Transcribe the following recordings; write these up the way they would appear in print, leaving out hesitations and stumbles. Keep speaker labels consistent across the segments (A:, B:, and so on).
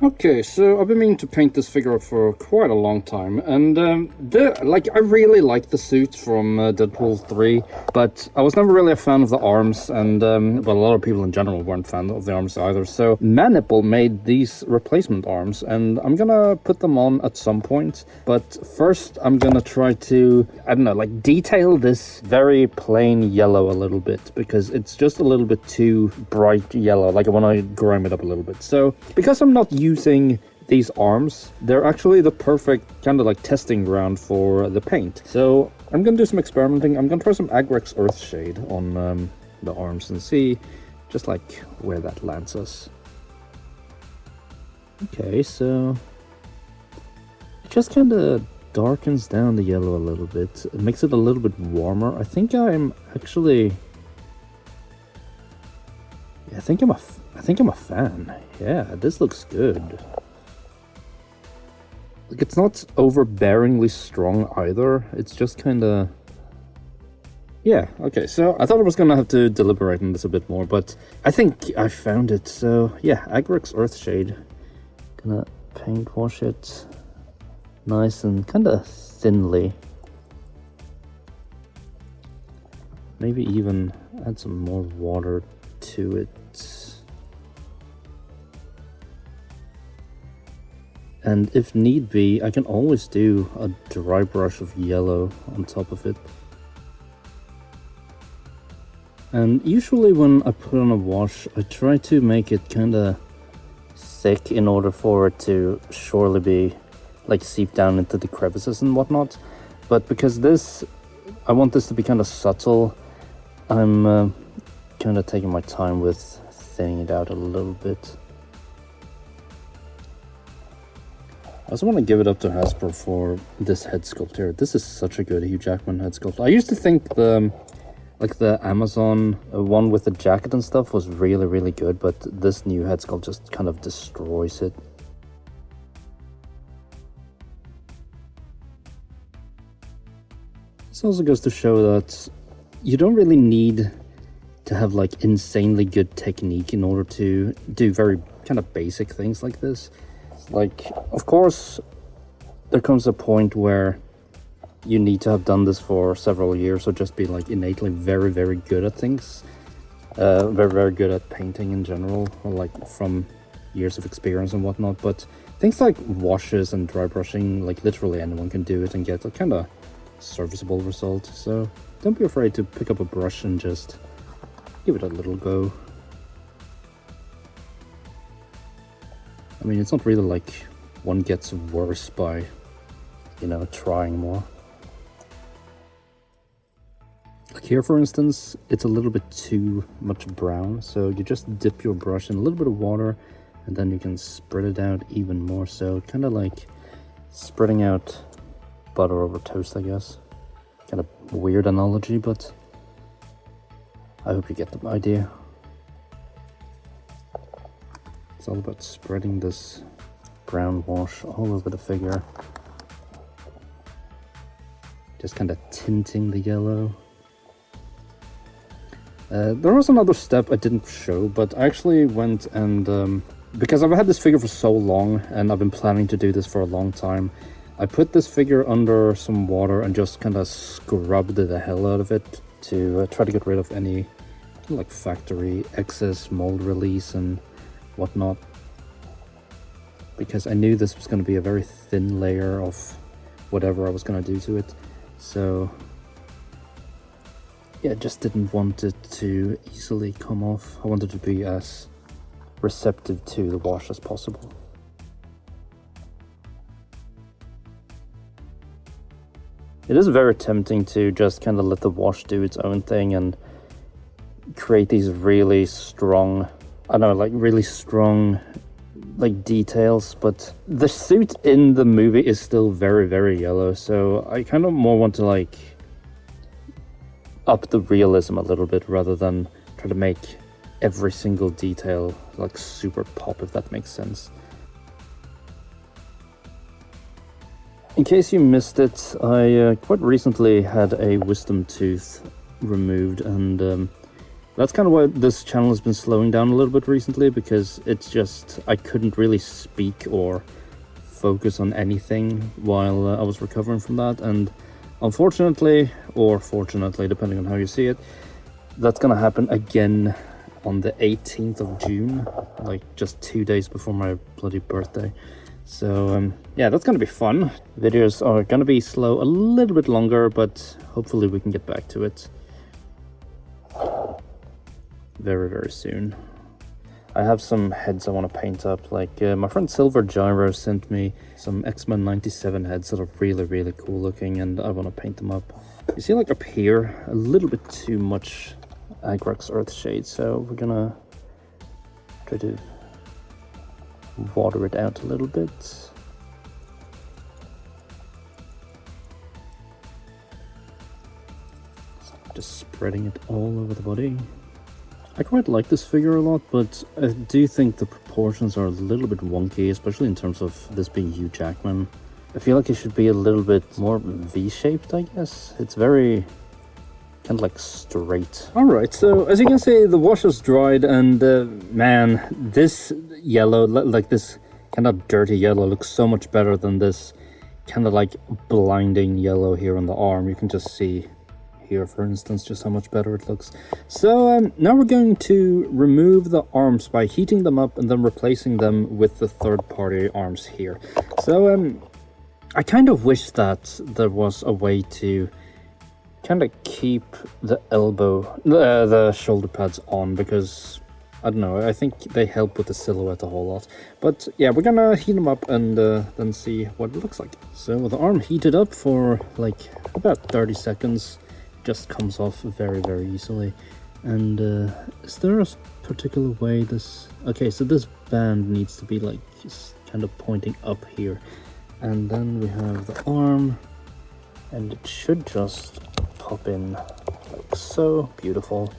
A: Okay, so I've been meaning to paint this figure up for quite a long time, and I really like the suit from Deadpool 3, but I was never really a fan of the arms, and well, a lot of people in general weren't fan of the arms either. So Manipple made these replacement arms, and I'm gonna put them on at some point. But first, I'm gonna try to, I don't know, like detail this very plain yellow a little bit, because it's just a little bit too bright yellow. Like I want to grime it up a little bit. So because I'm not using these arms, they're actually the perfect kind of like testing ground for the paint. So I'm gonna do some experimenting. I'm gonna try some Agrex Earthshade on the arms and see just like where that lands us. Okay, so it just kind of darkens down the yellow a little bit. It makes it a little bit warmer. I think I'm actually, yeah, I think I'm a fan. Yeah, this looks good. Like, it's not overbearingly strong either. It's just kind of... Yeah, okay, so I thought I was gonna have to deliberate on this a bit more, but I think I found it. So, yeah, Agrex Earthshade. Gonna paint wash it nice and kind of thinly. Maybe even add some more water to it. And if need be, I can always do a dry brush of yellow on top of it. And usually when I put on a wash, I try to make it kind of thick in order for it to surely be like seep down into the crevices and whatnot. But because I want this to be kind of subtle, I'm kind of taking my time with thinning it out a little bit. I also want to give it up to Hasbro for this head sculpt here. This is such a good Hugh Jackman head sculpt. I used to think the Amazon one with the jacket and stuff was really, really good, but this new head sculpt just kind of destroys it. This also goes to show that you don't really need to have like insanely good technique in order to do very kind of basic things like this. Like, of course, there comes a point where you need to have done this for several years or just be like innately very, very good at things. Very, very good at painting in general, or like from years of experience and whatnot. But things like washes and dry brushing, like literally anyone can do it and get a kind of serviceable result. So don't be afraid to pick up a brush and just give it a little go. I mean, it's not really like one gets worse by, you know, trying more. Like here, for instance, it's a little bit too much brown, so you just dip your brush in a little bit of water, and then you can spread it out even more so. Kind of like spreading out butter over toast, I guess. Kind of weird analogy, but I hope you get the idea. It's all about spreading this brown wash all over the figure. Just kind of tinting the yellow. There was another step I didn't show, but I actually went and, because I've had this figure for so long and I've been planning to do this for a long time, I put this figure under some water and just kind of scrubbed the hell out of it to try to get rid of any like factory excess mold release and whatnot, because I knew this was going to be a very thin layer of whatever I was going to do to it. So yeah, I just didn't want it to easily come off. I wanted to be as receptive to the wash as possible. It is very tempting to just kind of let the wash do its own thing and create these really strong, I don't know, like really strong like details, but the suit in the movie is still very, very yellow, so I kind of more want to like up the realism a little bit rather than try to make every single detail like super pop, if that makes sense. In case you missed it, I quite recently had a wisdom tooth removed, and That's kind of why this channel has been slowing down a little bit recently, because it's just, I couldn't really speak or focus on anything while I was recovering from that. And unfortunately, or fortunately, depending on how you see it, that's gonna happen again on the 18th of June, like just 2 days before my bloody birthday. So yeah, that's gonna be fun. Videos are gonna be slow, a little bit longer, but hopefully we can get back to it very, very soon. I have some heads I want to paint up. Like my friend Silver Gyro sent me some X-Men 97 heads that are really, really cool looking, and I want to paint them up. You see, like up here, a little bit too much Agrax Earthshade, so we're gonna try to water it out a little bit. Just spreading it all over the body. I quite like this figure a lot, but I do think the proportions are a little bit wonky, especially in terms of this being Hugh Jackman. I feel like it should be a little bit more V-shaped, I guess. It's very kind of like straight. Alright, so as you can see, the wash has dried, and man, this yellow, like this kind of dirty yellow, looks so much better than this kind of like blinding yellow here on the arm. You can just see here, for instance, just how much better it looks. So now we're going to remove the arms by heating them up and then replacing them with the third-party arms here. So I kind of wish that there was a way to kind of keep the the shoulder pads on, because I don't know, I think they help with the silhouette a whole lot. But yeah, we're gonna heat them up and then see what it looks like. So with the arm heated up for like about 30 seconds, just comes off very, very easily. And is there a particular way this... Okay, so this band needs to be like just kind of pointing up here, and then we have the arm, and it should just pop in like so. Beautiful.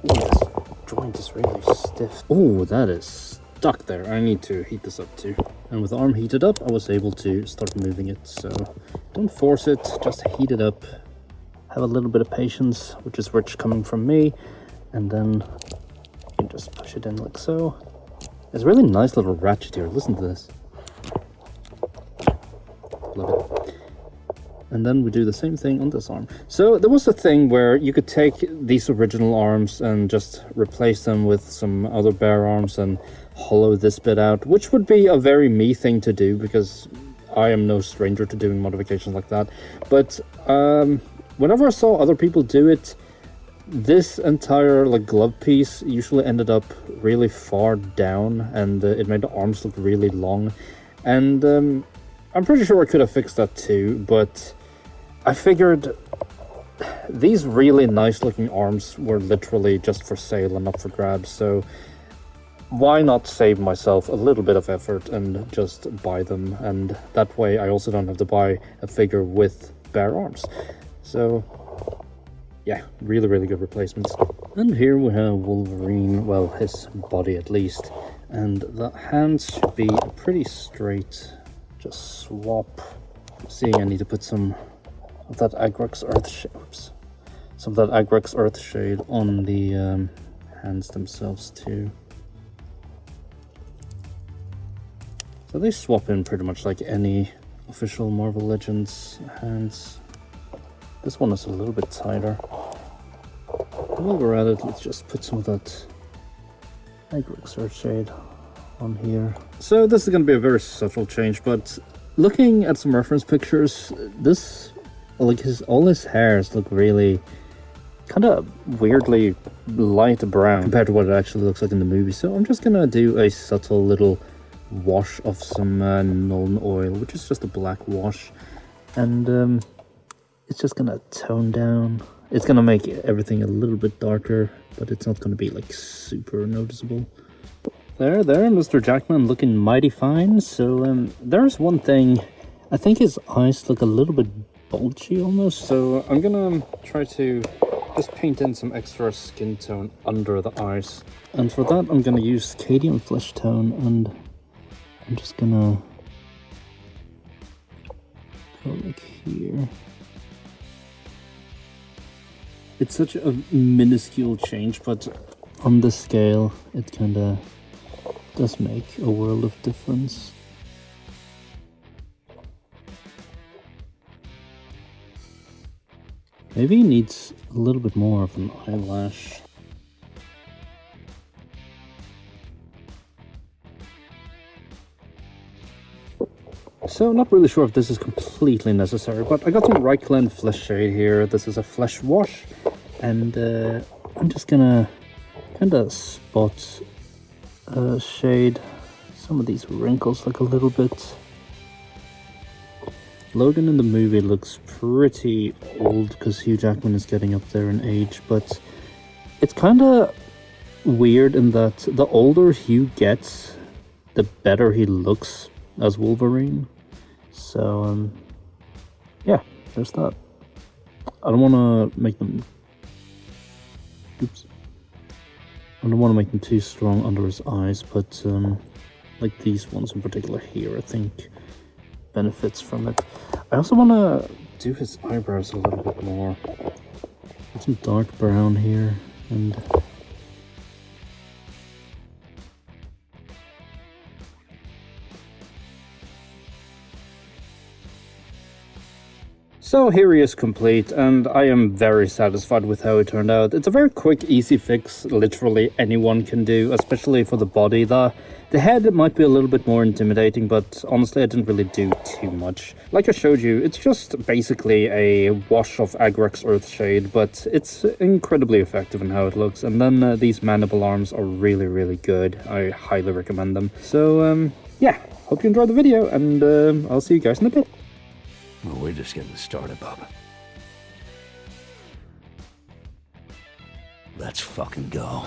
A: Ooh, this joint is really stiff. Oh, that is stuck there. I need to heat this up too. And with the arm heated up, I was able to start moving it. So don't force it, just heat it up. Have a little bit of patience, which is rich coming from me, and then you can just push it in like so. There's a really nice little ratchet here. Listen to this. Love it. And then we do the same thing on this arm. So there was a thing where you could take these original arms and just replace them with some other bare arms and hollow this bit out, which would be a very me thing to do, because I am no stranger to doing modifications like that. But whenever I saw other people do it, this entire like glove piece usually ended up really far down, and it made the arms look really long. And I'm pretty sure I could have fixed that too, but I figured these really nice looking arms were literally just for sale and not for grabs, so why not save myself a little bit of effort and just buy them? And that way I also don't have to buy a figure with bare arms. So yeah, really, really good replacements. And here we have Wolverine, well, his body at least, and the hands should be pretty straight. Just swap. I'm seeing I need to put some of that Agrax Earthshade on the hands themselves too. So they swap in pretty much like any official Marvel Legends hands. This one is a little bit tighter. While we're at it, let's just put some of that Agrax Earthshade on here. So this is going to be a very subtle change, but looking at some reference pictures, this, like all his hairs look really kind of weirdly light brown compared to what it actually looks like in the movie. So I'm just going to do a subtle little wash of some Nuln oil, which is just a black wash, and it's just gonna tone down. It's gonna make everything a little bit darker, but it's not gonna be like super noticeable. There, Mr. Jackman looking mighty fine. So there's one thing, I think his eyes look a little bit bulgy almost, so I'm gonna try to just paint in some extra skin tone under the eyes. And for that I'm gonna use Cadian Flesh Tone, and I'm just gonna go like here. It's such a minuscule change, but on this scale, it kind of does make a world of difference. Maybe he needs a little bit more of an eyelash. So, not really sure if this is completely necessary, but I got some right blend flesh shade here. This is a flesh wash, and I'm just gonna kind of spot shade some of these wrinkles like a little bit. Logan in the movie looks pretty old because Hugh Jackman is getting up there in age, but it's kind of weird in that the older Hugh gets, the better he looks as Wolverine. So, yeah, there's that. I don't want to make them... Oops. I don't want to make them too strong under his eyes, but like these ones in particular here, I think benefits from it. I also want to do his eyebrows a little bit more. Get some dark brown here, and so here he is complete, and I am very satisfied with how it turned out. It's a very quick, easy fix, literally anyone can do, especially for the body. The head might be a little bit more intimidating, but honestly I didn't really do too much. Like I showed you, it's just basically a wash of Agrex Earthshade, but it's incredibly effective in how it looks. And then these mandible arms are really, really good. I highly recommend them. So yeah, hope you enjoyed the video, and I'll see you guys in a bit.
B: Well, we're just getting started, Bob. Let's fucking go.